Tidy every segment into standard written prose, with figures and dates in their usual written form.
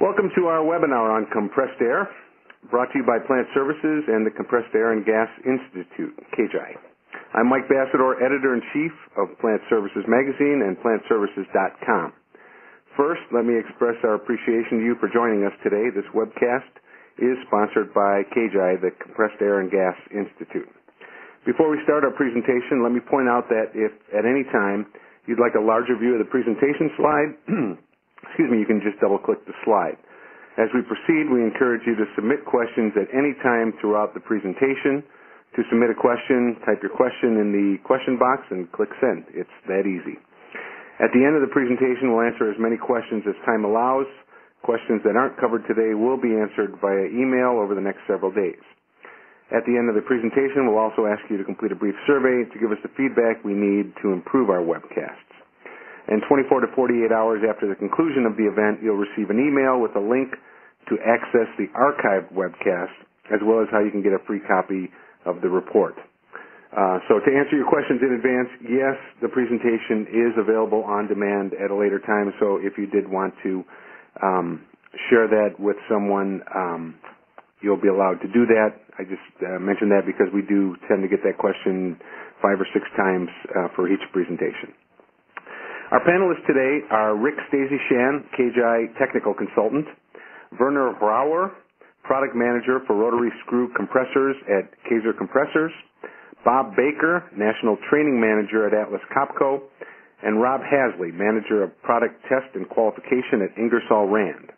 Welcome to our webinar on compressed air, brought to you by Plant Services and the Compressed Air and Gas Institute, CAGI. I'm Mike Bassador, Editor-in-Chief of Plant Services Magazine and PlantServices.com. First, let me express our appreciation to you for joining us today. This webcast is sponsored by CAGI, the Compressed Air and Gas Institute. Before we start our presentation, let me point out that if at any time you'd like a larger view of the presentation slide, you can just double-click the slide. As we proceed, we encourage you to submit questions at any time throughout the presentation. To submit a question, type your question in the question box and click send. It's that easy. At the end of the presentation, we'll answer as many questions as time allows. Questions that aren't covered today will be answered via email over the next several days. At the end of the presentation, we'll also ask you to complete a brief survey to give us the feedback we need to improve our webcasts. And 24 to 48 hours after the conclusion of the event, you'll receive an email with a link to access the archived webcast, as well as how you can get a free copy of the report. So to answer your questions in advance, yes, the presentation is available on demand at a later time, so if you did want to share that with someone, you'll be allowed to do that. I just mentioned that because we do tend to get that question 5 or 6 times for each presentation. Our panelists today are Rick Stasyshan, CAGI Technical Consultant, Werner Brauer, Product Manager for Rotary Screw Compressors at Kaiser Compressors, Bob Baker, National Training Manager at Atlas Copco, and Rob Hasley, Manager of Product Test and Qualification at Ingersoll Rand.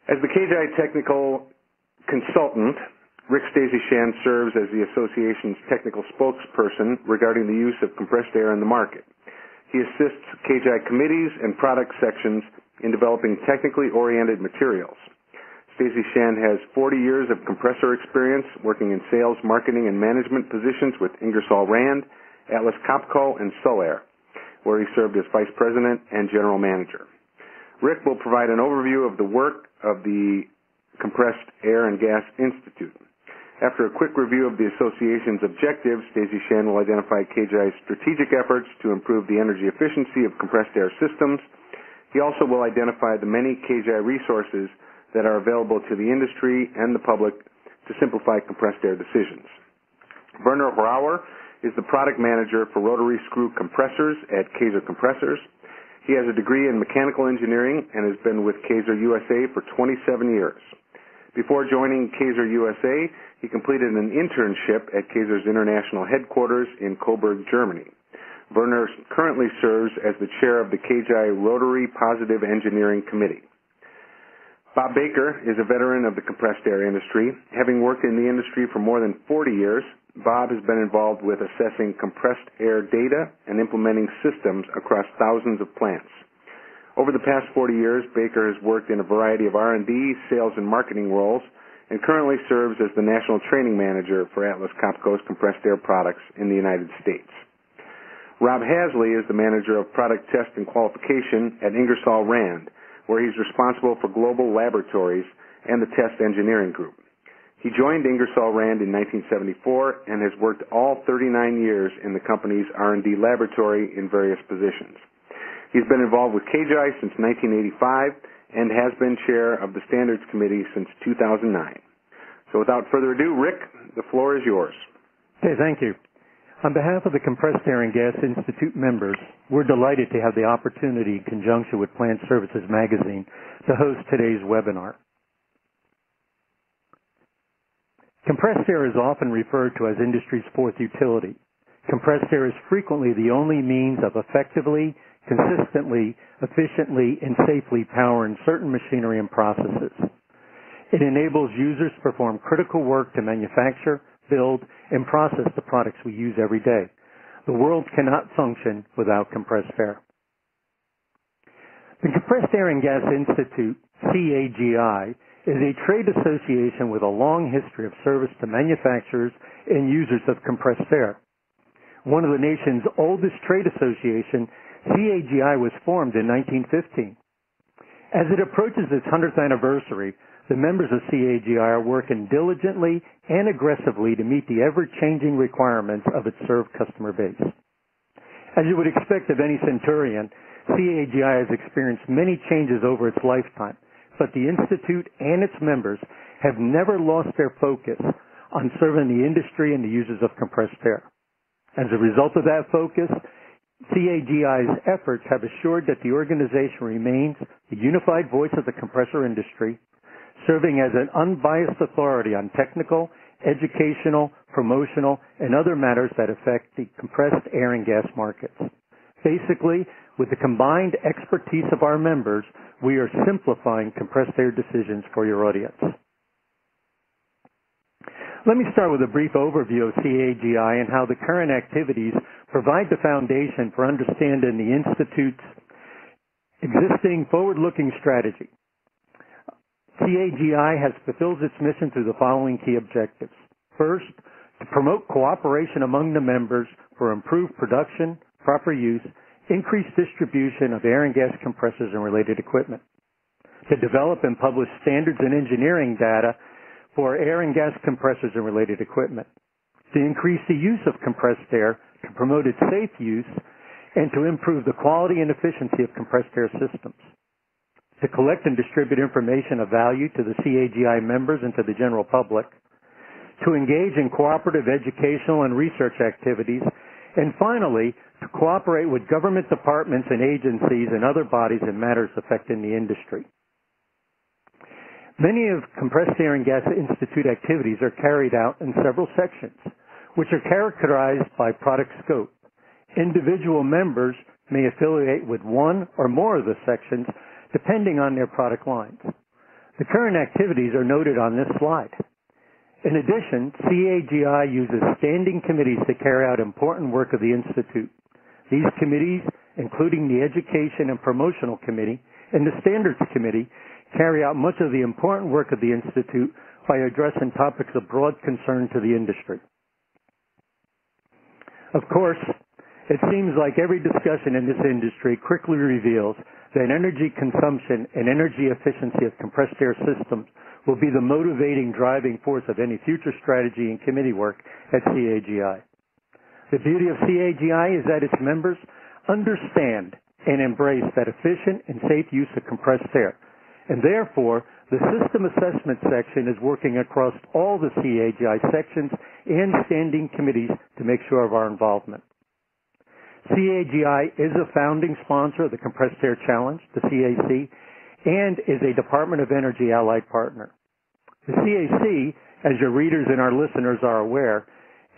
As the CAGI Technical Consultant, Rick Stasyshan serves as the association's technical spokesperson regarding the use of compressed air in the market. He assists CAGI committees and product sections in developing technically oriented materials. Stasyshan has 40 years of compressor experience working in sales, marketing, and management positions with Ingersoll Rand, Atlas Copco, and Solair, where he served as Vice President and General Manager. Rick will provide an overview of the work of the Compressed Air and Gas Institute. After a quick review of the association's objectives, Stasyshan will identify CAGI's strategic efforts to improve the energy efficiency of compressed air systems. He also will identify the many CAGI resources that are available to the industry and the public to simplify compressed air decisions. Werner Brauer is the Product Manager for Rotary Screw Compressors at Kaiser Compressors. He has a degree in mechanical engineering and has been with Kaiser USA for 27 years. Before joining Kaiser USA, he completed an internship at Kaiser's international headquarters in Coburg, Germany. Werner currently serves as the chair of the CAGI Rotary Positive Engineering Committee. Bob Baker is a veteran of the compressed air industry. Having worked in the industry for more than 40 years, Bob has been involved with assessing compressed air data and implementing systems across thousands of plants. Over the past 40 years, Baker has worked in a variety of R&D, sales, and marketing roles, and currently serves as the National Training Manager for Atlas Copco's compressed air products in the United States. Rob Hasley is the Manager of Product Test and Qualification at Ingersoll Rand, where he's responsible for global laboratories and the Test Engineering Group. He joined Ingersoll Rand in 1974 and has worked all 39 years in the company's R&D laboratory in various positions. He's been involved with CAGI since 1985 and has been chair of the Standards Committee since 2009. So without further ado, Rick, the floor is yours. Okay, thank you. On behalf of the Compressed Air and Gas Institute members, we're delighted to have the opportunity in conjunction with Plant Services Magazine to host today's webinar. Compressed air is often referred to as industry's fourth utility. Compressed air is frequently the only means of effectively, consistently, efficiently, and safely powering certain machinery and processes. It enables users to perform critical work to manufacture, build, and process the products we use every day. The world cannot function without compressed air. The Compressed Air and Gas Institute, CAGI, is a trade association with a long history of service to manufacturers and users of compressed air. One of the nation's oldest trade associations, CAGI was formed in 1915. As it approaches its 100th anniversary, the members of CAGI are working diligently and aggressively to meet the ever-changing requirements of its served customer base. As you would expect of any centurion, CAGI has experienced many changes over its lifetime, but the Institute and its members have never lost their focus on serving the industry and the users of compressed air. As a result of that focus, CAGI's efforts have assured that the organization remains the unified voice of the compressor industry, serving as an unbiased authority on technical, educational, promotional, and other matters that affect the compressed air and gas markets. Basically, with the combined expertise of our members, we are simplifying compressed air decisions for your audience. Let me start with a brief overview of CAGI and how the current activities provide the foundation for understanding the Institute's existing forward-looking strategy. CAGI has fulfilled its mission through the following key objectives. First, to promote cooperation among the members for improved production, proper use, increased distribution of air and gas compressors and related equipment. To develop and publish standards and engineering data for air and gas compressors and related equipment. To increase the use of compressed air, to promote its safe use, and to improve the quality and efficiency of compressed air systems. To collect and distribute information of value to the CAGI members and to the general public. To engage in cooperative educational and research activities. And finally, to cooperate with government departments and agencies and other bodies in matters affecting the industry. Many of Compressed Air and Gas Institute activities are carried out in several sections, which are characterized by product scope. Individual members may affiliate with one or more of the sections, depending on their product lines. The current activities are noted on this slide. In addition, CAGI uses standing committees to carry out important work of the Institute. These committees, including the Education and Promotional Committee and the Standards Committee, carry out much of the important work of the Institute by addressing topics of broad concern to the industry. Of course, it seems like every discussion in this industry quickly reveals that energy consumption and energy efficiency of compressed air systems will be the motivating driving force of any future strategy and committee work at CAGI. The beauty of CAGI is that its members understand and embrace that efficient and safe use of compressed air. And therefore, the system assessment section is working across all the CAGI sections and standing committees to make sure of our involvement. CAGI is a founding sponsor of the Compressed Air Challenge, the CAC, and is a Department of Energy allied partner. The CAC, as your readers and our listeners are aware,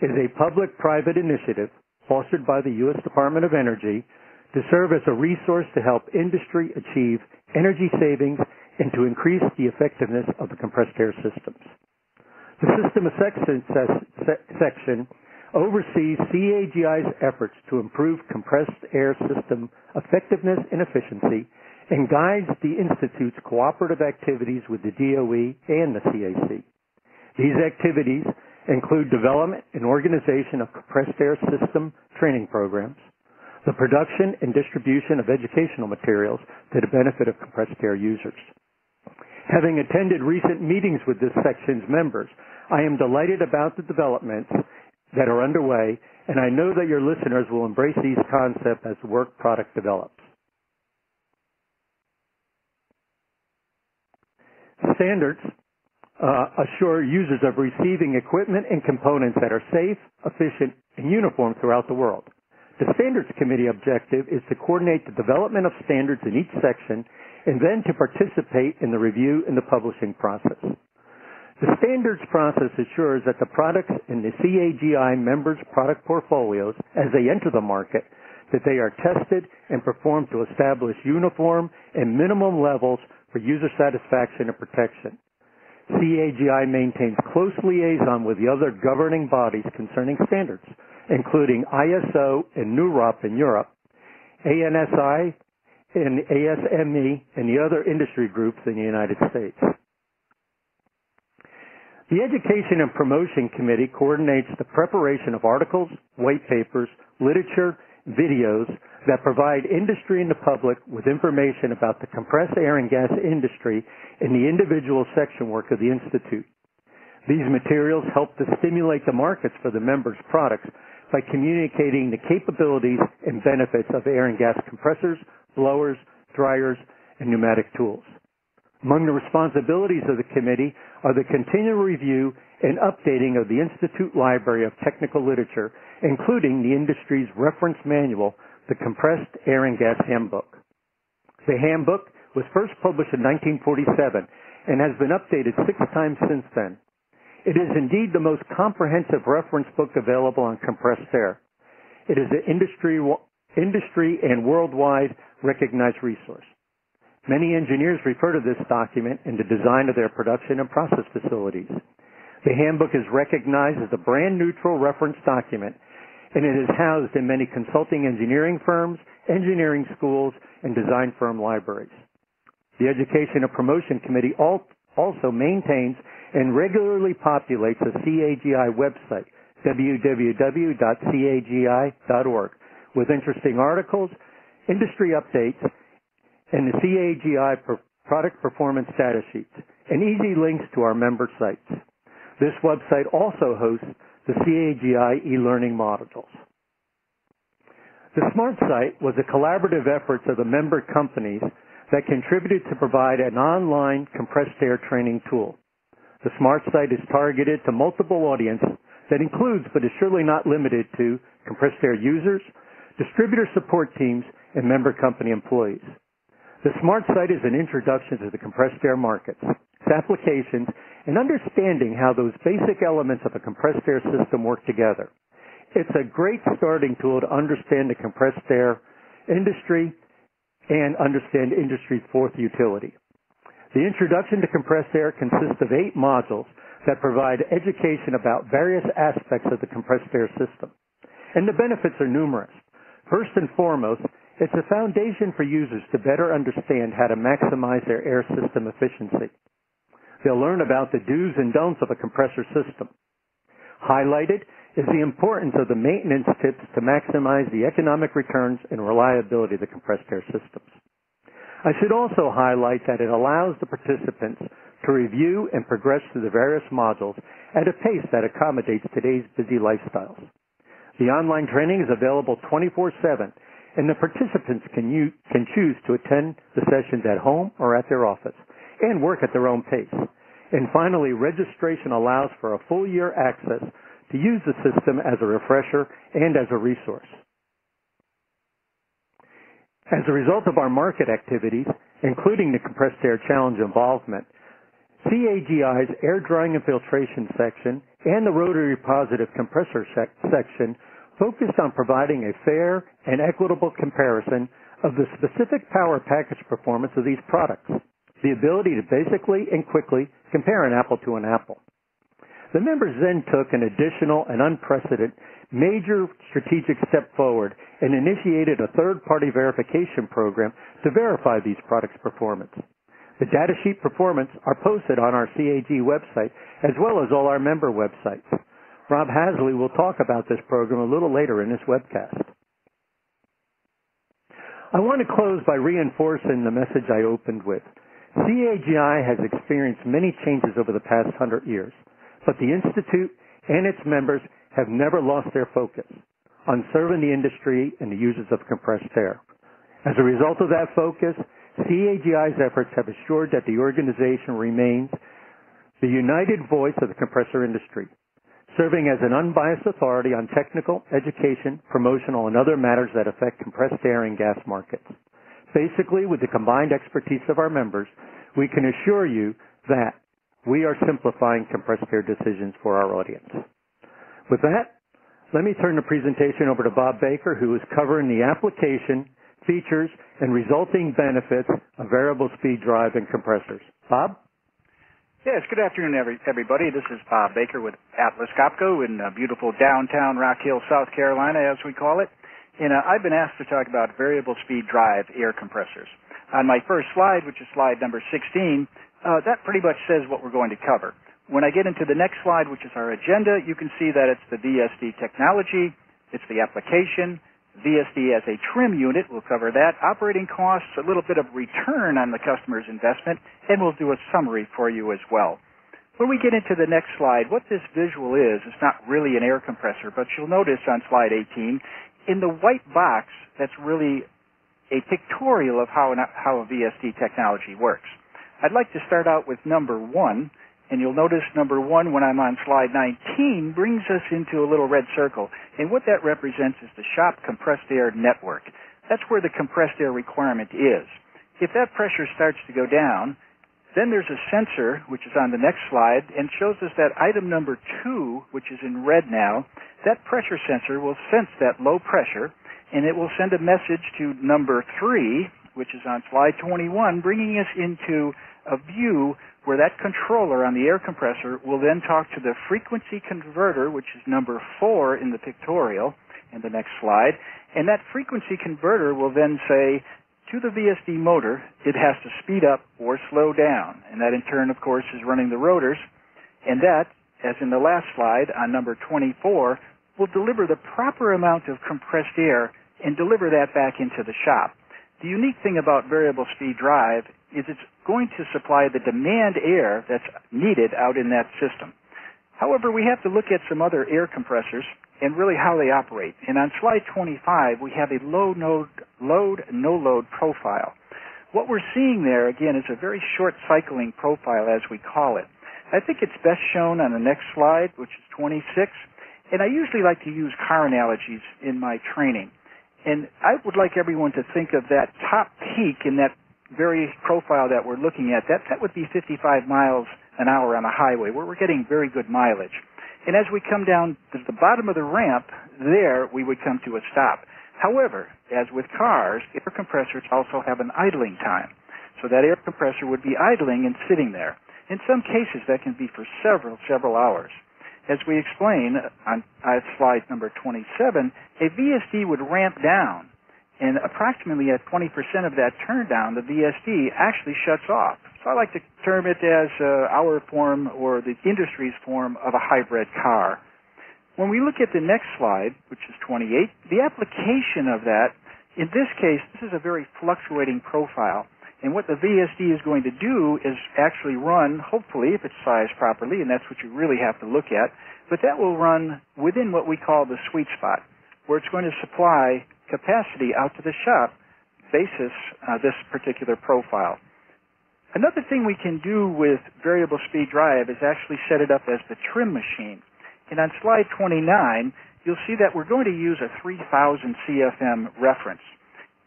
is a public-private initiative fostered by the U.S. Department of Energy to serve as a resource to help industry achieve energy savings and to increase the effectiveness of the compressed air systems. The System Assessment section oversees CAGI's efforts to improve compressed air system effectiveness and efficiency and guides the Institute's cooperative activities with the DOE and the CAC. These activities include development and organization of compressed air system training programs, the production and distribution of educational materials to the benefit of compressed air users. Having attended recent meetings with this section's members, I am delighted about the developments that are underway, and I know that your listeners will embrace these concepts as the work product develops. Standards assure users of receiving equipment and components that are safe, efficient, and uniform throughout the world. The Standards Committee objective is to coordinate the development of standards in each section and then to participate in the review and the publishing process. The standards process assures that the products in the CAGI members' product portfolios, as they enter the market, that they are tested and performed to establish uniform and minimum levels for user satisfaction and protection. CAGI maintains close liaison with the other governing bodies concerning standards, including ISO and NUROP in Europe, ANSI and ASME, and the other industry groups in the United States. The Education and Promotion Committee coordinates the preparation of articles, white papers, literature, videos that provide industry and the public with information about the compressed air and gas industry and the individual section work of the Institute. These materials help to stimulate the markets for the members' products by communicating the capabilities and benefits of air and gas compressors, blowers, dryers, and pneumatic tools. Among the responsibilities of the committee are the continual review and updating of the Institute Library of Technical Literature, including the industry's reference manual, the Compressed Air and Gas Handbook. The handbook was first published in 1947 and has been updated 6 times since then. It is indeed the most comprehensive reference book available on compressed air. It is an industry and worldwide recognized resource. Many engineers refer to this document in the design of their production and process facilities. The handbook is recognized as a brand-neutral reference document, and it is housed in many consulting engineering firms, engineering schools, and design firm libraries. The Education and Promotion Committee also maintains and regularly populates the CAGI website, www.cagi.org, with interesting articles, industry updates, and the CAGI product performance data sheets, and easy links to our member sites. This website also hosts the CAGI e-learning modules. The Smart Site was a collaborative effort of the member companies that contributed to provide an online compressed air training tool. The Smart Site is targeted to multiple audiences that includes, but is surely not limited to, compressed air users, distributor support teams, and member company employees. The Smart Site is an introduction to the compressed air markets, its applications, and understanding how those basic elements of a compressed air system work together. It's a great starting tool to understand the compressed air industry and understand industry's fourth utility. The introduction to compressed air consists of 8 modules that provide education about various aspects of the compressed air system. And the benefits are numerous. First and foremost, it's a foundation for users to better understand how to maximize their air system efficiency. They'll learn about the do's and don'ts of a compressor system. Highlighted is the importance of the maintenance tips to maximize the economic returns and reliability of the compressed air systems. I should also highlight that it allows the participants to review and progress through the various modules at a pace that accommodates today's busy lifestyles. The online training is available 24/7, and the participants can choose to attend the sessions at home or at their office and work at their own pace. And finally, registration allows for a full year access to use the system as a refresher and as a resource. As a result of our market activities, including the Compressed Air Challenge involvement, CAGI's Air Drying and Filtration section and the Rotary Positive Compressor section focused on providing a fair and equitable comparison of the specific power package performance of these products, the ability to basically and quickly compare an apple to an apple. The members then took an additional and unprecedented major strategic step forward and initiated a third-party verification program to verify these products' performance. The data sheet performance are posted on our CAG website as well as all our member websites. Rob Hasley will talk about this program a little later in this webcast. I want to close by reinforcing the message I opened with. CAGI has experienced many changes over the past 100 years, but the Institute and its members have never lost their focus on serving the industry and the users of compressed air. As a result of that focus, CAGI's efforts have assured that the organization remains the united voice of the compressor industry, serving as an unbiased authority on technical, education, promotional, and other matters that affect compressed air and gas markets. Basically, with the combined expertise of our members, we can assure you that we are simplifying compressed air decisions for our audience. With that, let me turn the presentation over to Bob Baker, who is covering the application, features, and resulting benefits of variable speed drive and compressors. Bob? Yes, good afternoon, everybody. This is Bob Baker with Atlas Copco in beautiful downtown Rock Hill, South Carolina, as we call it. And I've been asked to talk about variable speed drive air compressors. On my first slide, which is slide number 16, that pretty much says what we're going to cover. When I get into the next slide, which is our agenda, you can see that it's the VSD technology, it's the application, VSD as a trim unit, we'll cover that, operating costs, a little bit of return on the customer's investment, and we'll do a summary for you as well. When we get into the next slide, what this visual is, it's not really an air compressor, but you'll notice on slide 18, in the white box, that's really a pictorial of how a VSD technology works. I'd like to start out with number 1, and you'll notice number 1 when I'm on slide 19 brings us into a little red circle, and what that represents is the shop compressed air network. That's where the compressed air requirement is. If that pressure starts to go down, then there's a sensor, which is on the next slide, and shows us that item number 2, which is in red now. That pressure sensor will sense that low pressure, and it will send a message to number 3, which is on slide 21, bringing us into a view where that controller on the air compressor will then talk to the frequency converter, which is number 4 in the pictorial in the next slide, and that frequency converter will then say to the VSD motor it has to speed up or slow down, and that in turn, of course, is running the rotors, and that, as in the last slide on number 24, will deliver the proper amount of compressed air and deliver that back into the shop. The unique thing about variable speed drive is it's going to supply the demand air that's needed out in that system. However, we have to look at some other air compressors and really how they operate. And on slide 25, we have a load, no-load profile. What we're seeing there, again, is a very short cycling profile, as we call it. I think it's best shown on the next slide, which is 26. And I usually like to use car analogies in my training. And I would like everyone to think of that top peak in that very profile that we're looking at. That would be 55 miles an hour on a highway, where we're getting very good mileage. And as we come down to the bottom of the ramp, there we would come to a stop. However, as with cars, air compressors also have an idling time. So that air compressor would be idling and sitting there. In some cases, that can be for several hours. As we explain on slide number 27, a VSD would ramp down, and approximately at 20% of that turn down, the VSD actually shuts off. So I like to term it as our form, or the industry's form, of a hybrid car. When we look at the next slide, which is 28, the application of that, in this case, this is a very fluctuating profile. And what the VSD is going to do is actually run, hopefully, if it's sized properly, and that's what you really have to look at, but that will run within what we call the sweet spot, where it's going to supply capacity out to the shop basis this particular profile. Another thing we can do with variable speed drive is actually set it up as the trim machine. And on slide 29, you'll see that we're going to use a 3000 CFM reference.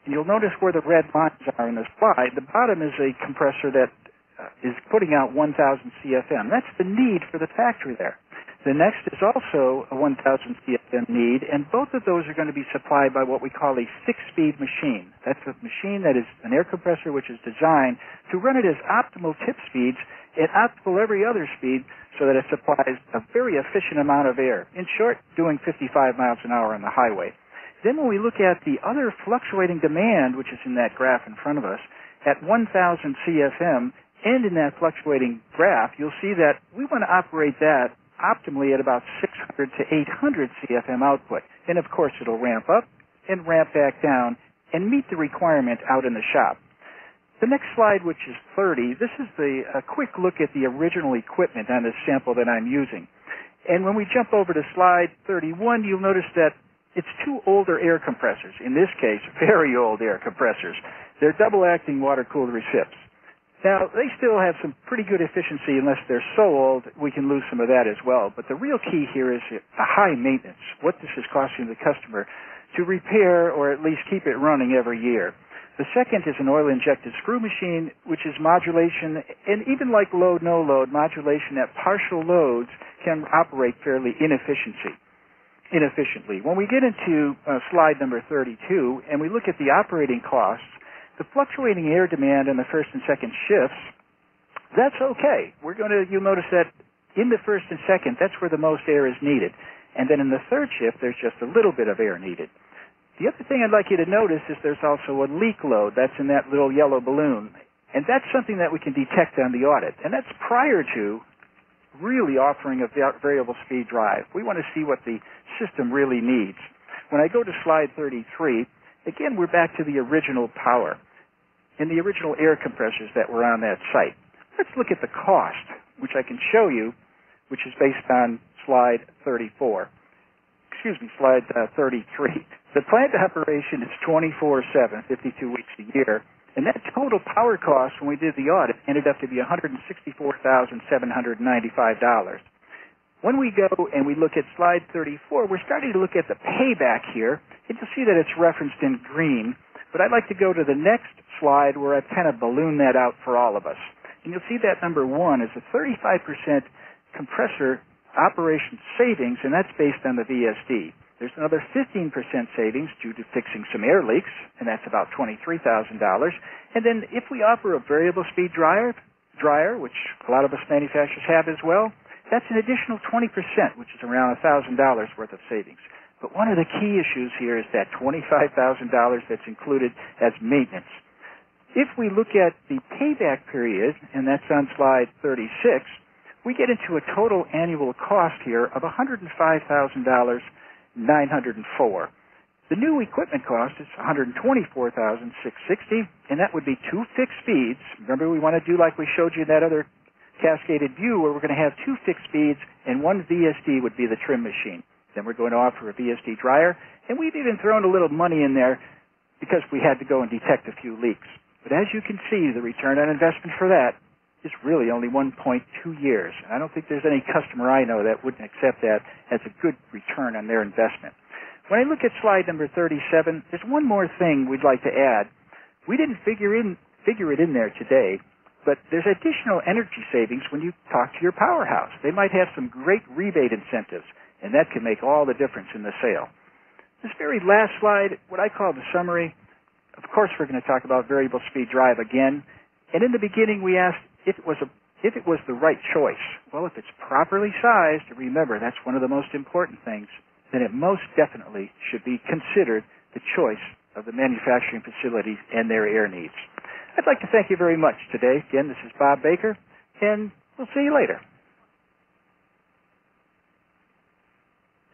And you'll notice where the red lines are in the slide. The bottom is a compressor that is putting out 1000 CFM. That's the need for the factory there. The next is also a 1000 CFM need, and both of those are going to be supplied by what we call a 6-speed machine. That's a machine that is an air compressor which is designed to run it as optimal tip speeds and optimal every other speed so that it supplies a very efficient amount of air. In short, doing 55 miles an hour on the highway. Then when we look at the other fluctuating demand, which is in that graph in front of us, at 1000 CFM, and in that fluctuating graph, you'll see that we want to operate that optimally at about 600 to 800 CFM output. And of course, it'll ramp up and ramp back down and meet the requirement out in the shop. The next slide, which is 30, this is a quick look at the original equipment on this sample that I'm using. And when we jump over to slide 31, you'll notice that it's two older air compressors. In this case, very old air compressors. They're double-acting water-cooled recips. Now, they still have some pretty good efficiency. Unless they're so old, we can lose some of that as well. But the real key here is a high maintenance, what this is costing the customer to repair or at least keep it running every year. The second is an oil-injected screw machine, which is modulation, and even like load, no load, modulation at partial loads can operate fairly inefficiently. When we get into slide number 32 and we look at the operating costs, the fluctuating air demand in the first and second shifts, that's okay. You'll notice that in the first and second, that's where the most air is needed. And then in the third shift, there's just a little bit of air needed. The other thing I'd like you to notice is there's also a leak load. That's in that little yellow balloon. And that's something that we can detect on the audit. And that's prior to really offering a variable speed drive. We want to see what the system really needs. When I go to slide 33, again, we're back to the original power and the original air compressors that were on that site. Let's look at the cost, which I can show you, which is based on slide 34. Slide 33. The plant operation is 24/7, 52 weeks a year, And that total power cost when we did the audit ended up to be $164,795. When we go and we look at slide 34, we're starting to look at the payback here, and you'll see that it's referenced in green. But I'd like to go to the next slide where I've kind of ballooned that out for all of us. And you'll see that number 1 is a 35% compressor operation savings, and that's based on the VSD. There's another 15% savings due to fixing some air leaks, and that's about $23,000. And then if we offer a variable speed dryer, which a lot of us manufacturers have as well, that's an additional 20%, which is around $1,000 worth of savings. But one of the key issues here is that $25,000 that's included as maintenance. If we look at the payback period, and that's on slide 36, we get into a total annual cost here of $105,904. The new equipment cost is $124,660, and that would be 2 fixed speeds. Remember, we want to do like we showed you in that other cascaded view where we're going to have 2 fixed speeds, and 1 VSD would be the trim machine. Then we're going to offer a VSD dryer, and we've even thrown a little money in there because we had to go and detect a few leaks. But as you can see, the return on investment for that is really only 1.2 years. And I don't think there's any customer I know that wouldn't accept that as a good return on their investment. When I look at slide number 37, there's one more thing we'd like to add. We didn't figure it in there today, but there's additional energy savings when you talk to your powerhouse. They might have some great rebate incentives, and that can make all the difference in the sale. This very last slide, what I call the summary, of course we're going to talk about variable speed drive again. And in the beginning we asked if it was the right choice. Well, if it's properly sized, remember that's one of the most important things, then it most definitely should be considered the choice of the manufacturing facilities and their air needs. I'd like to thank you very much today. Again, this is Bob Baker, and we'll see you later.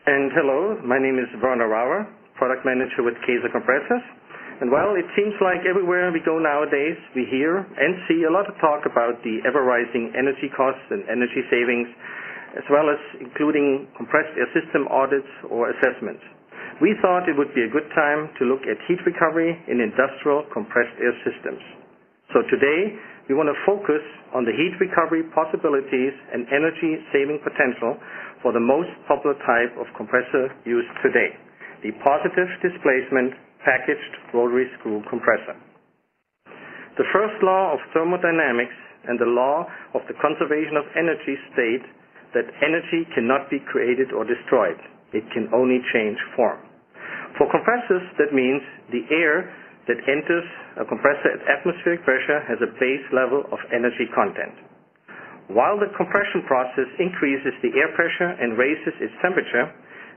And hello, my name is Werner Rauer, Product Manager with CAGI Compressors. And well, it seems like everywhere we go nowadays, we hear and see a lot of talk about the ever-rising energy costs and energy savings, as well as including compressed air system audits or assessments. We thought it would be a good time to look at heat recovery in industrial compressed air systems. So today, we want to focus on the heat recovery possibilities and energy saving potential for the most popular type of compressor used today, the positive displacement packaged rotary screw compressor. The first law of thermodynamics and the law of the conservation of energy state that energy cannot be created or destroyed. It can only change form. For compressors, that means the air that enters a compressor at atmospheric pressure has a base level of energy content. While the compression process increases the air pressure and raises its temperature,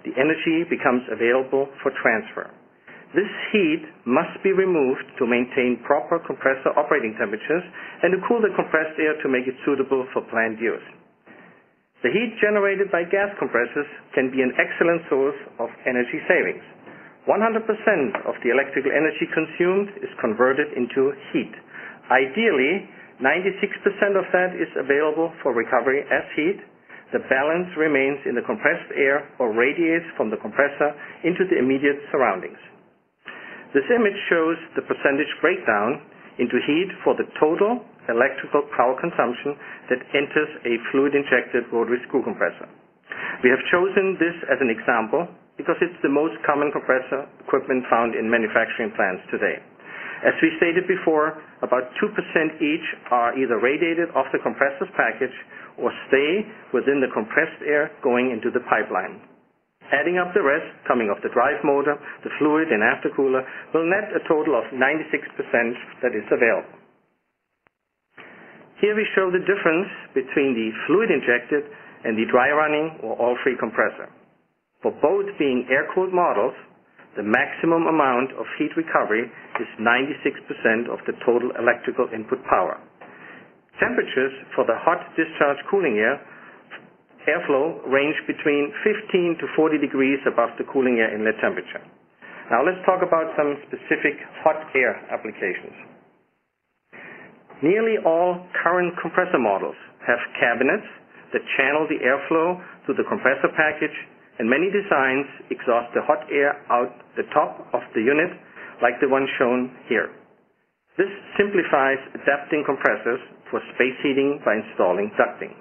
the energy becomes available for transfer. This heat must be removed to maintain proper compressor operating temperatures and to cool the compressed air to make it suitable for planned use. The heat generated by gas compressors can be an excellent source of energy savings. 100% of the electrical energy consumed is converted into heat. Ideally, 96% of that is available for recovery as heat. The balance remains in the compressed air or radiates from the compressor into the immediate surroundings. This image shows the percentage breakdown into heat for the total electrical power consumption that enters a fluid-injected rotary screw compressor. We have chosen this as an example because it's the most common compressor equipment found in manufacturing plants today. As we stated before, about 2% each are either radiated off the compressor's package or stay within the compressed air going into the pipeline. Adding up the rest, coming off the drive motor, the fluid and aftercooler, will net a total of 96% that is available. Here we show the difference between the fluid-injected and the dry-running or oil-free compressor. For both being air-cooled models, the maximum amount of heat recovery is 96% of the total electrical input power. Temperatures for the hot discharge cooling airflow range between 15 to 40 degrees above the cooling air inlet temperature. Now let's talk about some specific hot air applications. Nearly all current compressor models have cabinets that channel the airflow through the compressor package, and many designs exhaust the hot air out the top of the unit, like the one shown here. This simplifies adapting compressors for space heating by installing ducting.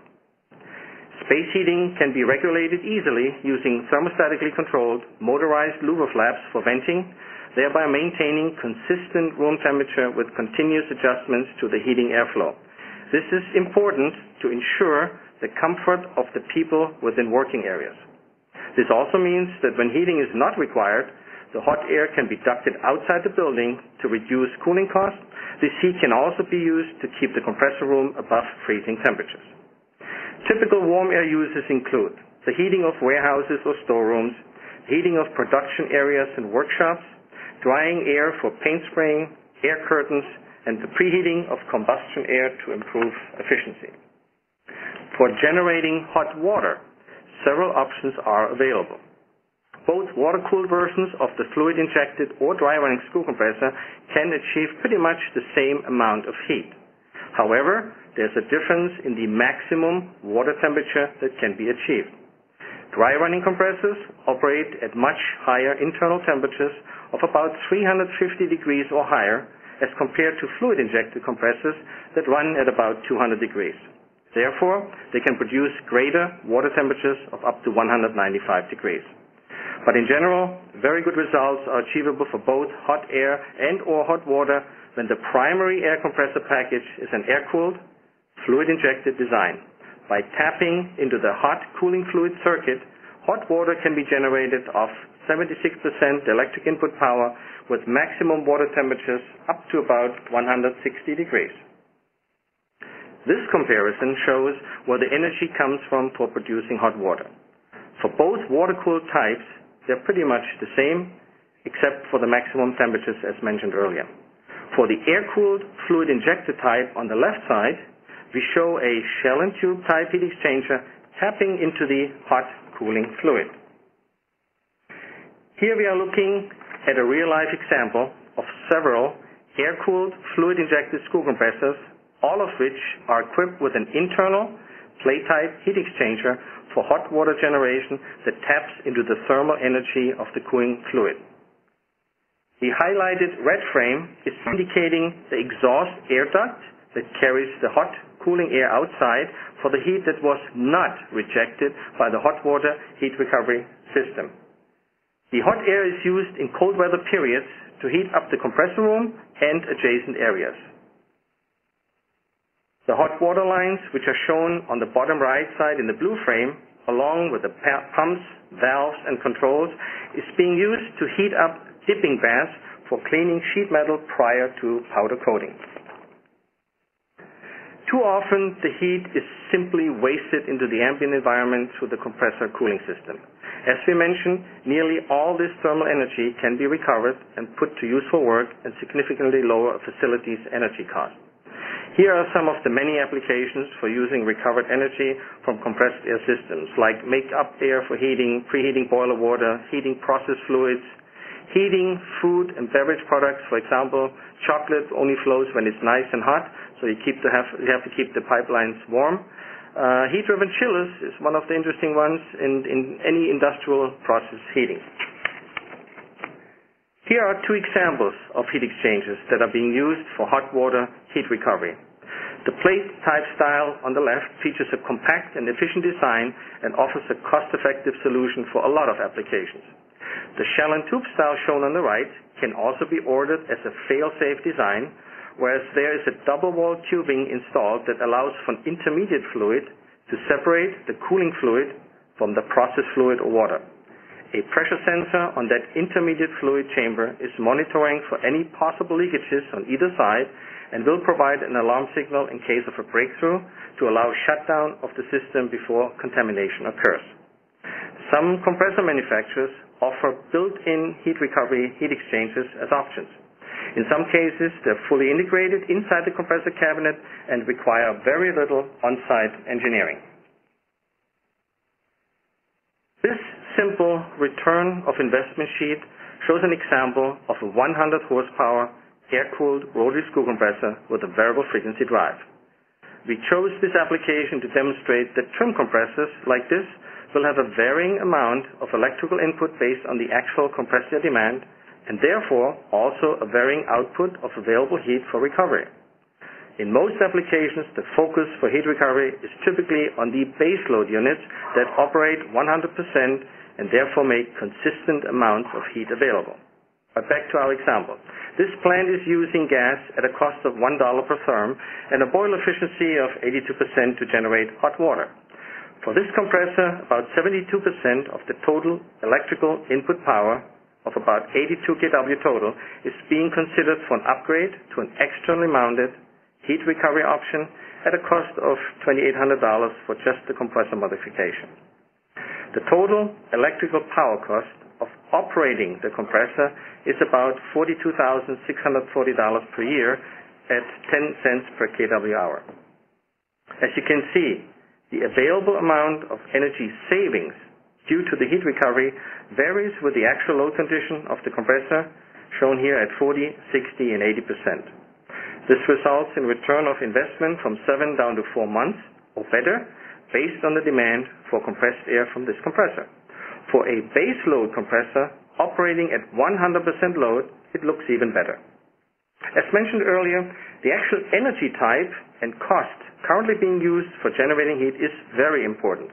Space heating can be regulated easily using thermostatically controlled motorized louver flaps for venting, thereby maintaining consistent room temperature with continuous adjustments to the heating airflow. This is important to ensure the comfort of the people within working areas. This also means that when heating is not required, the hot air can be ducted outside the building to reduce cooling costs. This heat can also be used to keep the compressor room above freezing temperatures. Typical warm air uses include the heating of warehouses or storerooms, heating of production areas and workshops, drying air for paint spraying, air curtains, and the preheating of combustion air to improve efficiency. For generating hot water, several options are available. Both water-cooled versions of the fluid-injected or dry-running screw compressor can achieve pretty much the same amount of heat. However, there's a difference in the maximum water temperature that can be achieved. Dry-running compressors operate at much higher internal temperatures of about 350 degrees or higher as compared to fluid-injected compressors that run at about 200 degrees. Therefore, they can produce greater water temperatures of up to 195 degrees. But in general, very good results are achievable for both hot air and or hot water when the primary air compressor package is an air-cooled, fluid-injected design. By tapping into the hot cooling fluid circuit, hot water can be generated of 76% electric input power with maximum water temperatures up to about 160 degrees. This comparison shows where the energy comes from for producing hot water. For both water-cooled types, they're pretty much the same, except for the maximum temperatures as mentioned earlier. For the air-cooled, fluid-injected type on the left side, we show a shell and tube type heat exchanger tapping into the hot cooling fluid. Here we are looking at a real-life example of several air-cooled, fluid-injected screw compressors, all of which are equipped with an internal plate-type heat exchanger for hot water generation that taps into the thermal energy of the cooling fluid. The highlighted red frame is indicating the exhaust air duct that carries the hot cooling air outside for the heat that was not rejected by the hot water heat recovery system. The hot air is used in cold weather periods to heat up the compressor room and adjacent areas. The hot water lines, which are shown on the bottom right side in the blue frame, along with the pumps, valves, and controls, is being used to heat up dipping baths for cleaning sheet metal prior to powder coating. Too often, the heat is simply wasted into the ambient environment through the compressor cooling system. As we mentioned, nearly all this thermal energy can be recovered and put to useful work and significantly lower a facility's energy cost. Here are some of the many applications for using recovered energy from compressed air systems, like make-up air for heating, preheating boiler water, heating process fluids, heating food and beverage products. For example, chocolate only flows when it's nice and hot, so you have to keep the pipelines warm. Heat-driven chillers is one of the interesting ones in any industrial process heating. Here are two examples of heat exchangers that are being used for hot water heat recovery. The plate-type style on the left features a compact and efficient design and offers a cost-effective solution for a lot of applications. The shell and tube style shown on the right can also be ordered as a fail-safe design, whereas there is a double-wall tubing installed that allows for an intermediate fluid to separate the cooling fluid from the process fluid or water. A pressure sensor on that intermediate fluid chamber is monitoring for any possible leakages on either side and will provide an alarm signal in case of a breakthrough to allow shutdown of the system before contamination occurs. Some compressor manufacturers offer built-in heat recovery heat exchangers as options. In some cases, they're fully integrated inside the compressor cabinet and require very little on-site engineering. This simple return of investment sheet shows an example of a 100 horsepower air-cooled rotary screw compressor with a variable frequency drive. We chose this application to demonstrate that trim compressors like this will have a varying amount of electrical input based on the actual compressed air demand and therefore also a varying output of available heat for recovery. In most applications, the focus for heat recovery is typically on the baseload units that operate 100% and therefore make consistent amounts of heat available. But back to our example. This plant is using gas at a cost of $1 per therm and a boil efficiency of 82% to generate hot water. For this compressor, about 72% of the total electrical input power of about 82 kW total is being considered for an upgrade to an externally mounted heat recovery option at a cost of $2,800 for just the compressor modification. The total electrical power cost of operating the compressor is about $42,640 per year at 10 cents per kWh. As you can see, the available amount of energy savings due to the heat recovery varies with the actual load condition of the compressor, shown here at 40, 60, and 80%. This results in return of investment from 7 down to 4 months or better, based on the demand for compressed air from this compressor. For a base load compressor operating at 100% load, it looks even better. As mentioned earlier, the actual energy type and cost currently being used for generating heat is very important.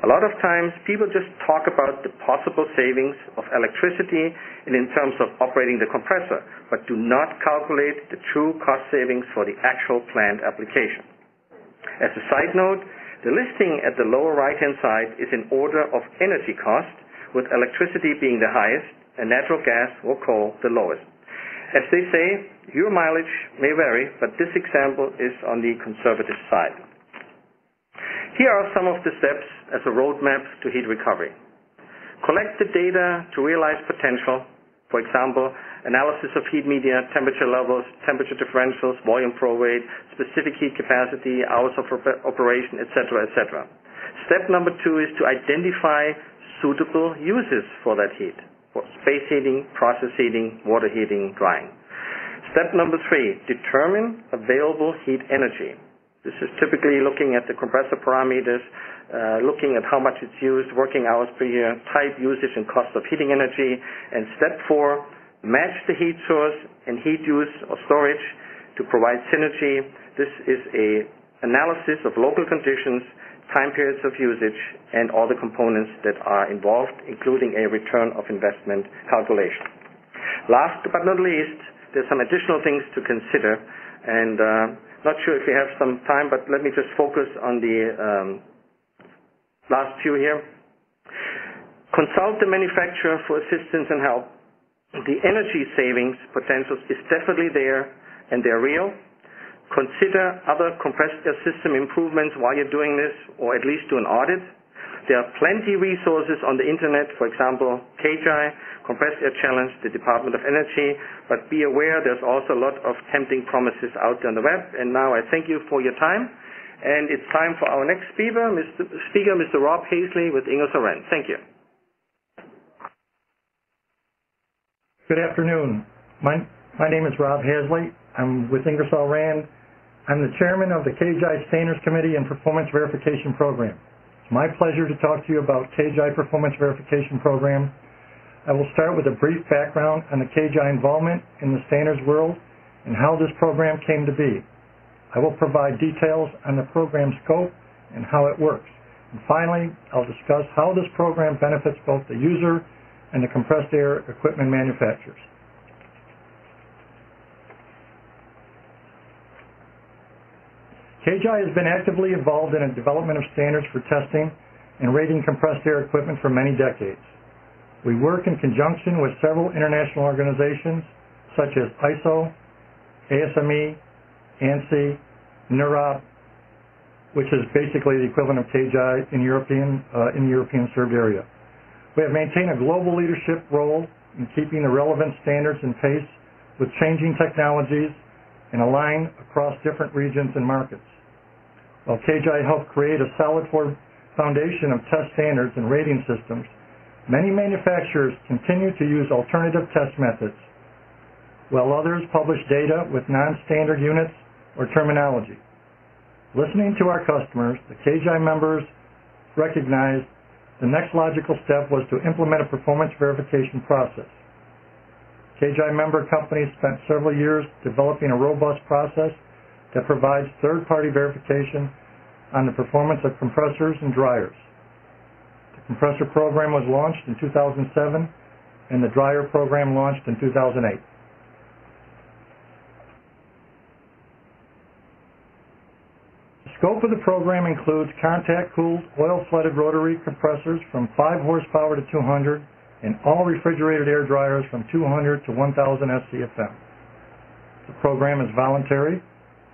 A lot of times people just talk about the possible savings of electricity and in terms of operating the compressor, but do not calculate the true cost savings for the actual plant application. As a side note, the listing at the lower right-hand side is in order of energy cost, with electricity being the highest and natural gas or coal the lowest. As they say, your mileage may vary, but this example is on the conservative side. Here are some of the steps as a roadmap to heat recovery. Collect the data to realize potential, for example, analysis of heat media, temperature levels, temperature differentials, volume flow rate, specific heat capacity, hours of operation, etc., etc. Step number 2 is to identify suitable uses for that heat, for space heating, process heating, water heating, drying. Step number 3, determine available heat energy. This is typically looking at the compressor parameters, looking at how much it's used, working hours per year, type, usage, and cost of heating energy. And step 4, match the heat source and heat use or storage to provide synergy. This is an analysis of local conditions, time periods of usage, and all the components that are involved, including a return of investment calculation. Last but not least, there's some additional things to consider, and not sure if we have some time, but let me just focus on the last few here. Consult the manufacturer for assistance and help. The energy savings potentials is definitely there, and they're real. Consider other compressed air system improvements while you're doing this, or at least do an audit. There are plenty resources on the internet, for example, CAGI, Compressed Air Challenge, the Department of Energy, but be aware there's also a lot of tempting promises out there on the web. And now I thank you for your time, and it's time for our next speaker, Mr. Rob Hazley with Ingersoll Rand. Thank you. Good afternoon. My name is Rob Hazley. I'm with Ingersoll Rand. I'm the chairman of the CAGI Standards Committee and Performance Verification Program. It's my pleasure to talk to you about CAGI Performance Verification Program. I will start with a brief background on the CAGI involvement in the standards world and how this program came to be. I will provide details on the program scope and how it works. And finally, I'll discuss how this program benefits both the user and the compressed air equipment manufacturers. CAGI has been actively involved in the development of standards for testing and rating compressed air equipment for many decades. We work in conjunction with several international organizations such as ISO, ASME, ANSI, NUROP, which is basically the equivalent of CAGI in the European served area. We have maintained a global leadership role in keeping the relevant standards in pace with changing technologies and align across different regions and markets. While CAGI helped create a solid foundation of test standards and rating systems, many manufacturers continue to use alternative test methods, while others publish data with non-standard units or terminology. Listening to our customers, the CAGI members recognized the next logical step was to implement a performance verification process. CAGI member companies spent several years developing a robust process that provides third-party verification on the performance of compressors and dryers. The compressor program was launched in 2007, and the dryer program launched in 2008. The scope of the program includes contact-cooled, oil-flooded rotary compressors from 5 horsepower to 200, and all refrigerated air dryers from 200 to 1,000 SCFM. The program is voluntary,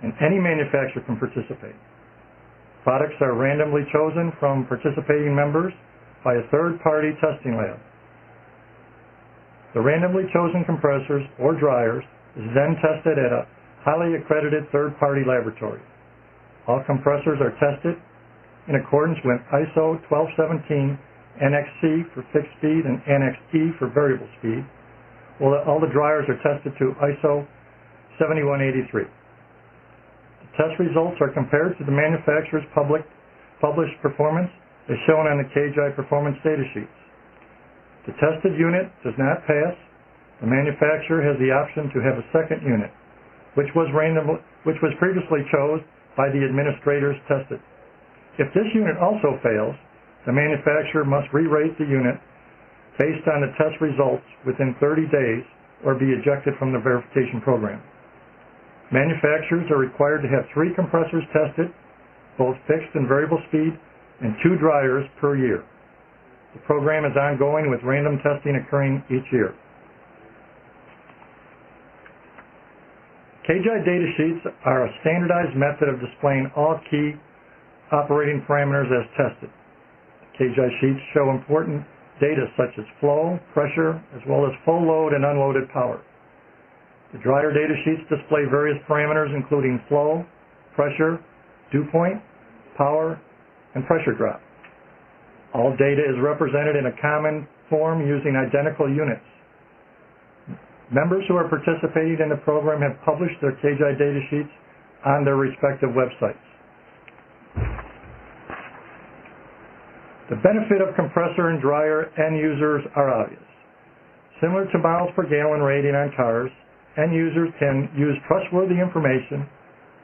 and any manufacturer can participate. Products are randomly chosen from participating members by a third-party testing lab. The randomly chosen compressors or dryers is then tested at a highly accredited third-party laboratory. All compressors are tested in accordance with ISO 1217 NXC for fixed speed and NXE for variable speed, while all the dryers are tested to ISO 7183. The test results are compared to the manufacturer's published performance as shown on the CAGI performance data sheets. If the tested unit does not pass, the manufacturer has the option to have a second unit, which was previously chosen by the administrators tested. If this unit also fails, the manufacturer must re-rate the unit based on the test results within 30 days or be ejected from the verification program. Manufacturers are required to have 3 compressors tested, both fixed and variable speed, and 2 dryers per year. The program is ongoing with random testing occurring each year. CAGI data sheets are a standardized method of displaying all key operating parameters as tested. CAGI sheets show important data such as flow, pressure, as well as full load and unloaded power. The dryer data sheets display various parameters including flow, pressure, dew point, power, and pressure drop. All data is represented in a common form using identical units. Members who are participating in the program have published their CAGI data sheets on their respective websites. The benefit of compressor and dryer end users are obvious. Similar to miles per gallon rating on cars, end users can use trustworthy information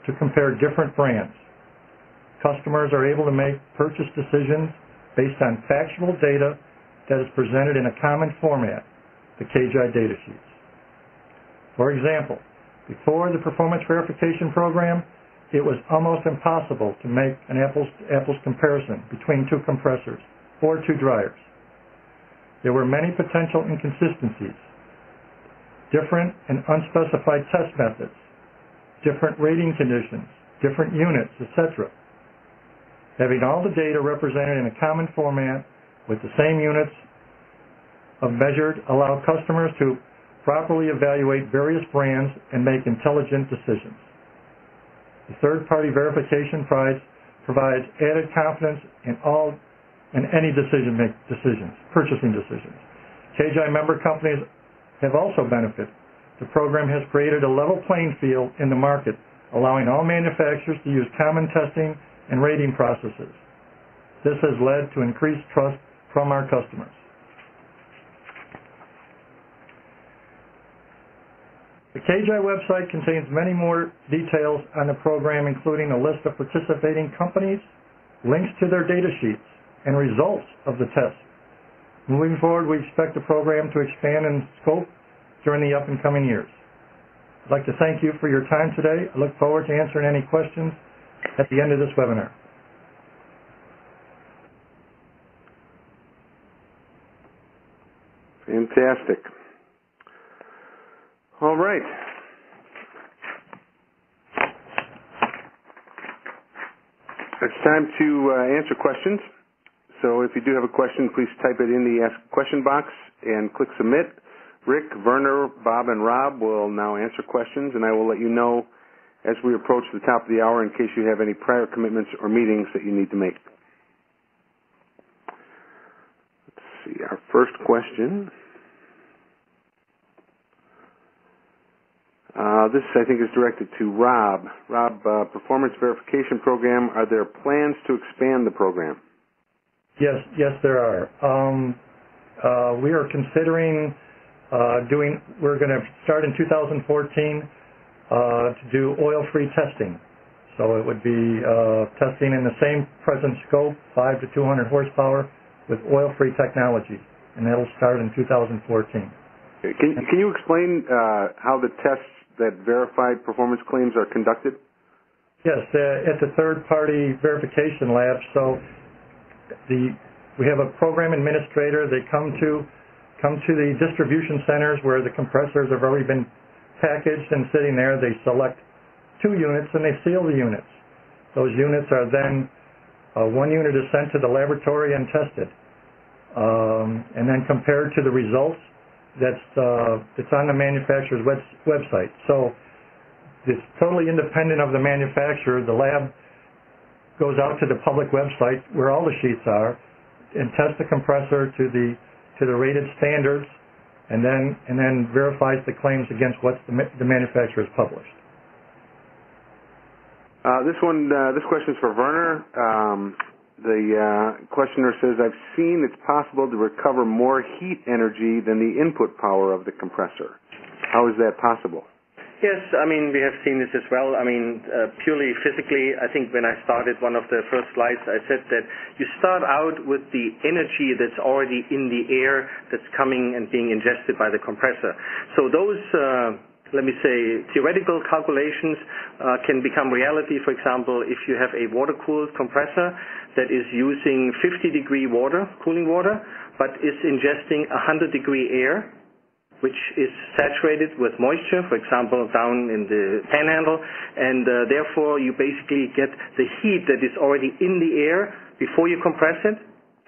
to compare different brands. Customers are able to make purchase decisions based on factual data that is presented in a common format, the CAGI data sheets. For example, before the performance verification program, it was almost impossible to make an apples-to-apples comparison between 2 compressors or 2 dryers. There were many potential inconsistencies, different and unspecified test methods, different rating conditions, different units, etc. Having all the data represented in a common format with the same units of measured allow customers to properly evaluate various brands and make intelligent decisions. The third-party verification provides added confidence in any purchasing decisions. CAGI member companies have also benefited. The program has created a level playing field in the market, allowing all manufacturers to use common testing and rating processes. This has led to increased trust from our customers. The CAGI website contains many more details on the program, including a list of participating companies, links to their data sheets, and results of the test. Moving forward, we expect the program to expand in scope during the up and coming years. I'd like to thank you for your time today. I look forward to answering any questions at the end of this webinar. Fantastic. All right. It's time to answer questions. So if you do have a question, please type it in the Ask Question box and click Submit. Rick, Werner, Bob, and Rob will now answer questions, and I will let you know as we approach the top of the hour in case you have any prior commitments or meetings that you need to make. Let's see, our first question. This, I think, is directed to Rob. Rob, performance verification program, are there plans to expand the program? Yes, there are. We are considering we're going to start in 2014 to do oil-free testing. So it would be testing in the same present scope, 5 to 200 horsepower, with oil-free technology, and that'll start in 2014. Can you explain how the tests that verify performance claims are conducted? Yes, at the third-party verification lab. So we have a program administrator. They come to the distribution centers where the compressors have already been packaged and sitting there. They select 2 units and they seal the units. Those units are then 1 unit is sent to the laboratory and tested, and then compared to the results that's on the manufacturer's website. So it's totally independent of the manufacturer. The lab goes out to the public website where all the sheets are and tests the compressor to the rated standards, and then verifies the claims against what the manufacturer has published. This question is for Werner. The questioner says, I've seen it's possible to recover more heat energy than the input power of the compressor. How is that possible? Yes, we have seen this as well. Purely physically, I think when I started one of the first slides, I said that you start out with the energy that's already in the air that's coming and being ingested by the compressor. So those let me say, theoretical calculations can become reality. For example, if you have a water-cooled compressor that is using 50-degree water, cooling water, but is ingesting 100-degree air, which is saturated with moisture, for example, down in the panhandle, and therefore you basically get the heat that is already in the air before you compress it,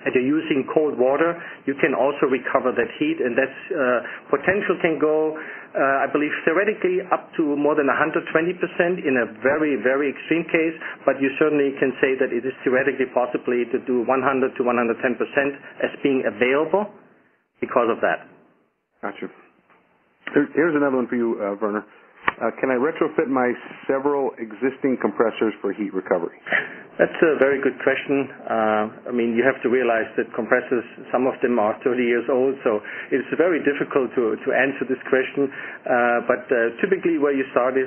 and you're using cold water, you can also recover that heat, and that's potential can go, I believe, theoretically up to more than 120% in a very, very extreme case, but you certainly can say that it is theoretically possibly to do 100 to 110% as being available because of that. Gotcha. Here's another one for you, Werner. Can I retrofit my several existing compressors for heat recovery? That's a very good question. You have to realize that compressors, some of them are 30 years old, so it's very difficult to answer this question. But typically where you start is,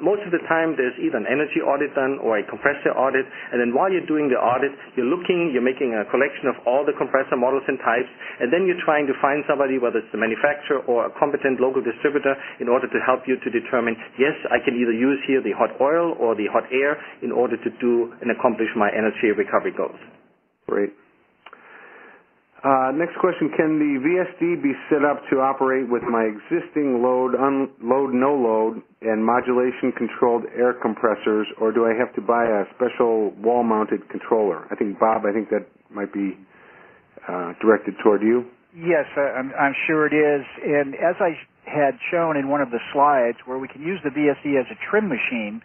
most of the time there's either an energy audit done or a compressor audit, and then while you're doing the audit, you're making a collection of all the compressor models and types, and then you're trying to find somebody, whether it's the manufacturer or a competent local distributor, in order to help you to determine, yes, I can either use here the hot oil or the hot air in order to do and accomplish my energy recovery goals. Great. Next question, can the VSD be set up to operate with my existing load, unload, no load, and modulation-controlled air compressors, or do I have to buy a special wall-mounted controller? I think, Bob, that might be directed toward you. Yes, I'm sure it is. And as I had shown in one of the slides, where we can use the VSD as a trim machine,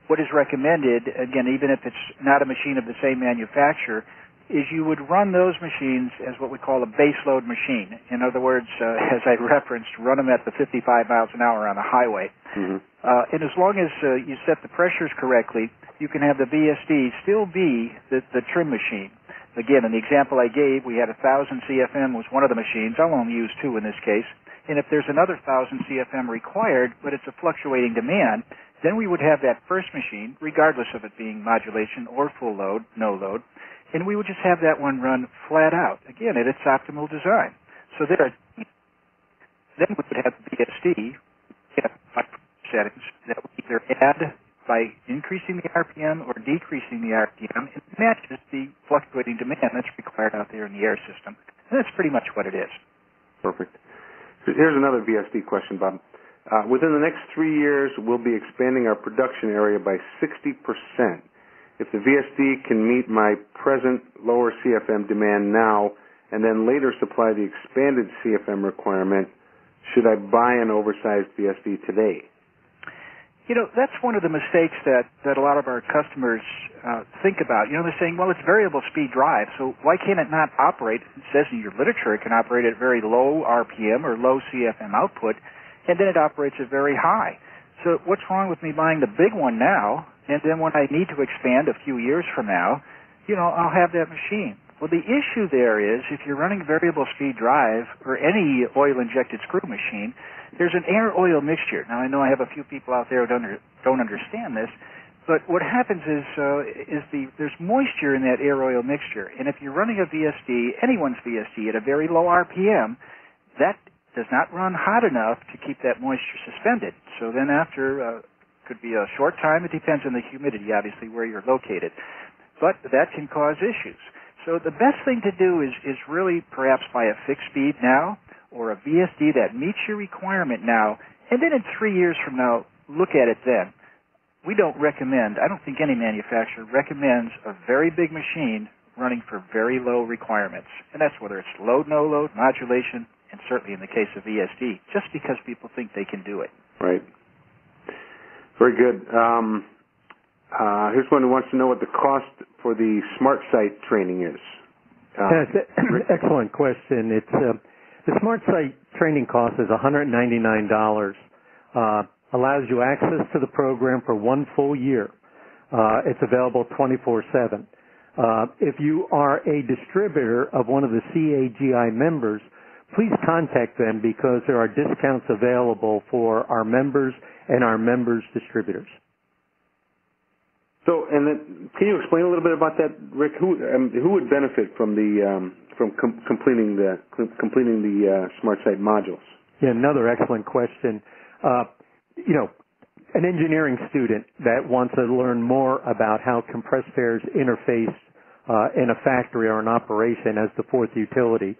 what is recommended, again, even if it's not a machine of the same manufacturer, is you would run those machines as what we call a base load machine. In other words, as I referenced, run them at the 55 miles an hour on the highway. Mm-hmm. And as long as you set the pressures correctly, you can have the VSD still be the trim machine. Again, in the example I gave, we had 1,000 CFM was one of the machines. I'll only use 2 in this case. And if there's another 1,000 CFM required, but it's a fluctuating demand, then we would have that first machine, regardless of it being modulation or full load, no load, and we would just have that one run flat out, again, at its optimal design. So then we would have VSD at 5 settings that would either add by increasing the RPM or decreasing the RPM, and it matches the fluctuating demand that's required out there in the air system. And that's pretty much what it is. Perfect. Here's another VSD question, Bob. Within the next 3 years, we'll be expanding our production area by 60%. If the VSD can meet my present lower CFM demand now and then later supply the expanded CFM requirement, should I buy an oversized VSD today? That's one of the mistakes that a lot of our customers think about. They're saying, well, it's variable speed drive, so why can't it not operate? It says in your literature it can operate at very low RPM or low CFM output, and then it operates at very high. So what's wrong with me buying the big one now, and then when I need to expand a few years from now, I'll have that machine? Well, the issue there is if you're running variable speed drive or any oil-injected screw machine, there's an air-oil mixture. Now, I know I have a few people out there who don't understand this, but what happens is there's moisture in that air-oil mixture, and if you're running a VSD, anyone's VSD, at a very low RPM, that does not run hot enough to keep that moisture suspended. So then after, could be a short time, it depends on the humidity, obviously, where you're located, but that can cause issues. So the best thing to do is really perhaps buy a fixed speed now or a VSD that meets your requirement now, and then in 3 years from now, look at it then. We don't recommend, I don't think any manufacturer recommends a very big machine running for very low requirements. And that's whether it's load, no load, modulation, and certainly in the case of VSD, just because people think they can do it. Right. Very good. Here's one who wants to know what the cost for the Smart Site training is. That's an excellent question. It's the Smart Site training cost is $199. Allows you access to the program for 1 full year. It's available 24/7. If you are a distributor of one of the CAGI members, please contact them because there are discounts available for our members and our members' distributors. So, and then, can you explain a little bit about that, Rick? Who would benefit from the completing the Smart Site modules? Yeah, another excellent question. An engineering student that wants to learn more about how compressed airs interface in a factory or an operation as the fourth utility.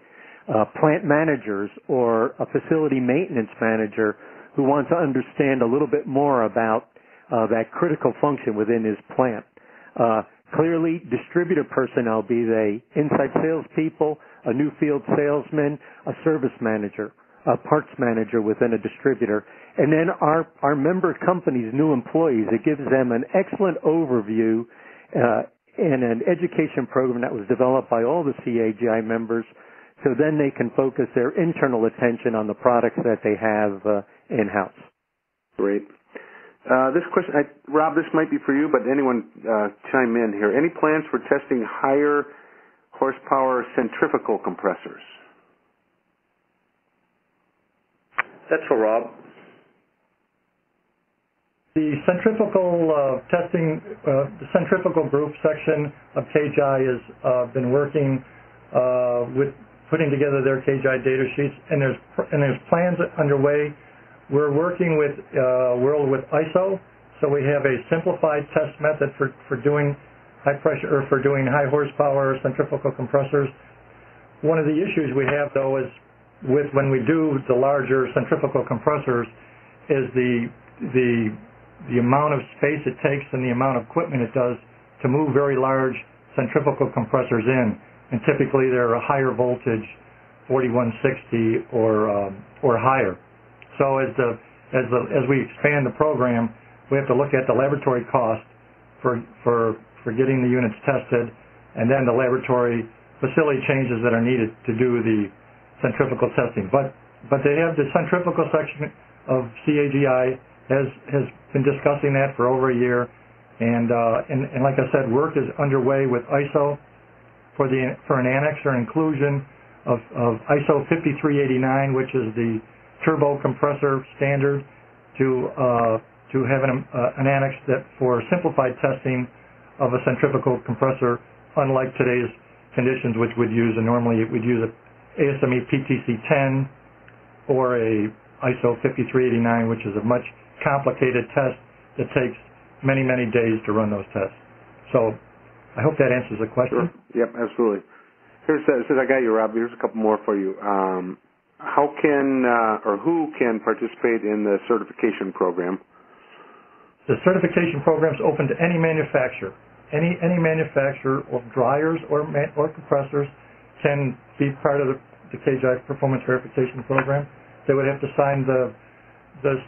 Plant managers or a facility maintenance manager who wants to understand a little bit more about that critical function within his plant. Clearly, distributor personnel, be they inside salespeople, a new field salesman, a service manager, a parts manager within a distributor, and then our member company's new employees. It gives them an excellent overview in an education program that was developed by all the CAGI members, so then they can focus their internal attention on the products that they have in-house. Great. This question, Rob, this might be for you, but anyone chime in here. Any plans for testing higher horsepower centrifugal compressors? That's for Rob. The centrifugal testing, the centrifugal group section of CAGI has been working with putting together their CAGI data sheets, and there's plans underway. We're working with World with ISO, so we have a simplified test method for doing high pressure or for doing high horsepower centrifugal compressors. One of the issues we have though is with when we do the larger centrifugal compressors is the amount of space it takes and the amount of equipment it does to move very large centrifugal compressors in, and typically they're a higher voltage, 4160 or higher. So as we expand the program, we have to look at the laboratory cost for getting the units tested, and then the laboratory facility changes that are needed to do the centrifugal testing. But they have the centrifugal section of CAGI has been discussing that for over a year, and like I said, work is underway with ISO for an annex or inclusion of ISO 5389, which is the turbo compressor standard, to have an annex that for simplified testing of a centrifugal compressor, unlike today's conditions, which would use normally we'd use a ASME PTC 10 or a ISO 5389, which is a much complicated test that takes many days to run those tests. So I hope that answers the question. Sure. Yep, absolutely. Here's since I got you, Rob, here's a couple more for you. How can or who can participate in the certification program? The certification program is open to any manufacturer. Any manufacturer of dryers or compressors can be part of the CAGI performance verification program. They would have to sign the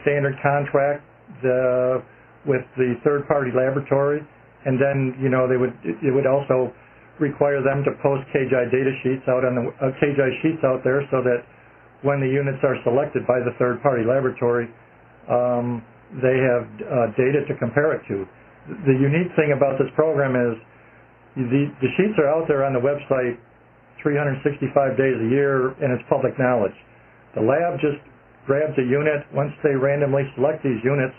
standard contract with the third-party laboratory, and then it would also require them to post CAGI data sheets out on the CAGI sheets out there, so that when the units are selected by the third-party laboratory, they have data to compare it to. The unique thing about this program is The sheets are out there on the website 365 days a year, and it's public knowledge. The lab just grabs a unit once they randomly select these units,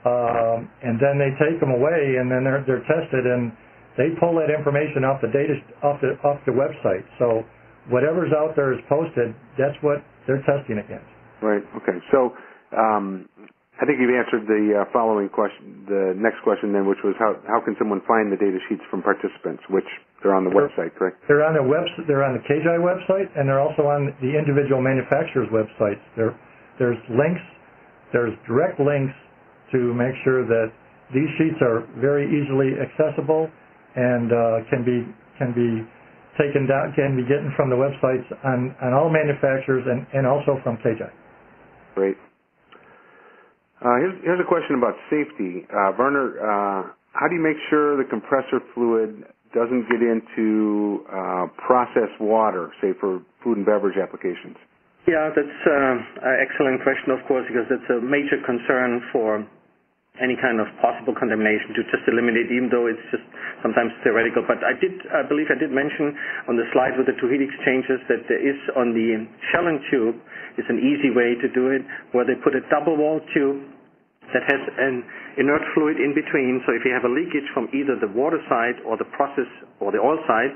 and then they take them away, and then they're tested, and they pull that information off the data off the website. So whatever's out there is posted. That's what they're testing against. Right. Okay. So I think you've answered the following question, the next question then, which was how can someone find the data sheets from participants, which they're on the website, correct? They're on They're on the CAGI website, and they're also on the individual manufacturers' websites. There's links. There's direct links to make sure that these sheets are very easily accessible and can be taken down, can be gotten from the websites on all manufacturers and also from CAGI. Great. Here's a question about safety. Werner, how do you make sure the compressor fluid doesn't get into processed water, say for food and beverage applications? Yeah, that's an excellent question, of course, because that's a major concern for any kind of possible contamination to just eliminate, even though it's just sometimes theoretical. But I believe I did mention on the slide with the two heat exchangers that there is on the shelling tube is an easy way to do it, where they put a double-wall tube that has an inert fluid in between. So if you have a leakage from either the water side or the process or the oil side,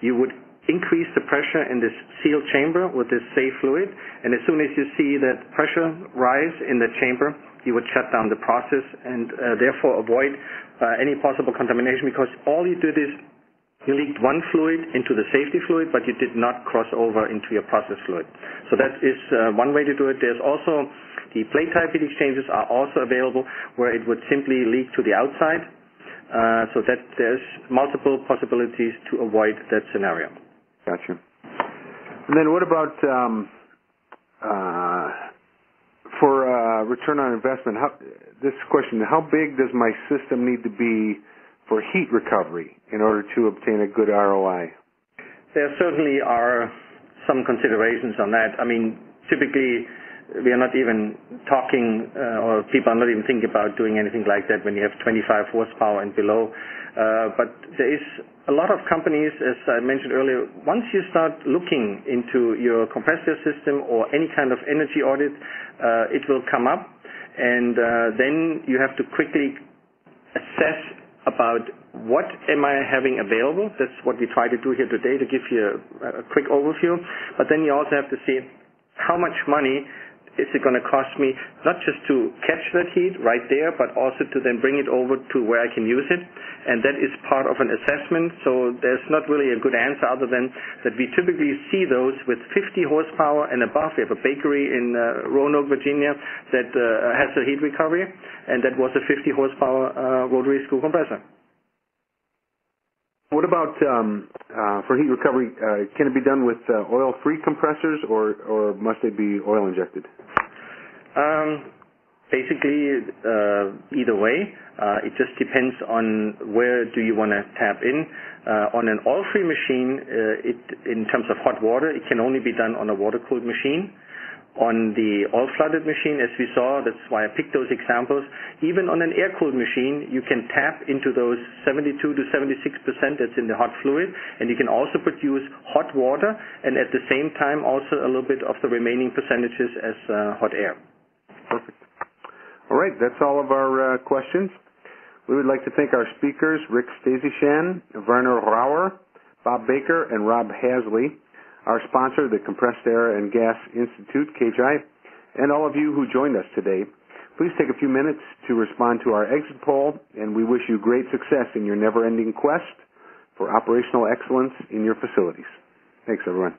you would increase the pressure in this sealed chamber with this safe fluid, and as soon as you see that pressure rise in the chamber, you would shut down the process and therefore avoid any possible contamination, because all you did is you leaked one fluid into the safety fluid, but you did not cross over into your process fluid. So that is one way to do it. There's also the plate type heat exchangers are also available where it would simply leak to the outside, so that there's multiple possibilities to avoid that scenario. Gotcha. And then what about for return on investment? This question, how big does my system need to be for heat recovery in order to obtain a good ROI? There certainly are some considerations on that. I mean, typically we are not even talking, or people are not even thinking about doing anything like that when you have 25 horsepower and below. But there is a lot of companies, as I mentioned earlier, once you start looking into your compressor system or any kind of energy audit, it will come up, and then you have to quickly assess about what am I having available. That's what we try to do here today, to give you a quick overview. But then you also have to see how much money is it going to cost me, not just to catch that heat right there, but also to then bring it over to where I can use it. And that is part of an assessment. So there's not really a good answer other than that we typically see those with 50 horsepower and above. We have a bakery in Roanoke, Virginia that has a heat recovery, and that was a 50 horsepower rotary screw compressor. What about for heat recovery? Can it be done with oil-free compressors, or must they be oil-injected? Basically, either way. It just depends on where do you want to tap in. On an oil-free machine, in terms of hot water, it can only be done on a water-cooled machine. On the oil-flooded machine, as we saw, that's why I picked those examples, even on an air-cooled machine, you can tap into those 72 to 76% that's in the hot fluid, and you can also produce hot water, and at the same time also a little bit of the remaining percentages as hot air. Perfect. All right, that's all of our questions. We would like to thank our speakers, Rick Stasyshan, Werner Rauer, Bob Baker, and Rob Hasley, our sponsor, the Compressed Air and Gas Institute, CAGI, and all of you who joined us today. Please take a few minutes to respond to our exit poll, and we wish you great success in your never-ending quest for operational excellence in your facilities. Thanks, everyone.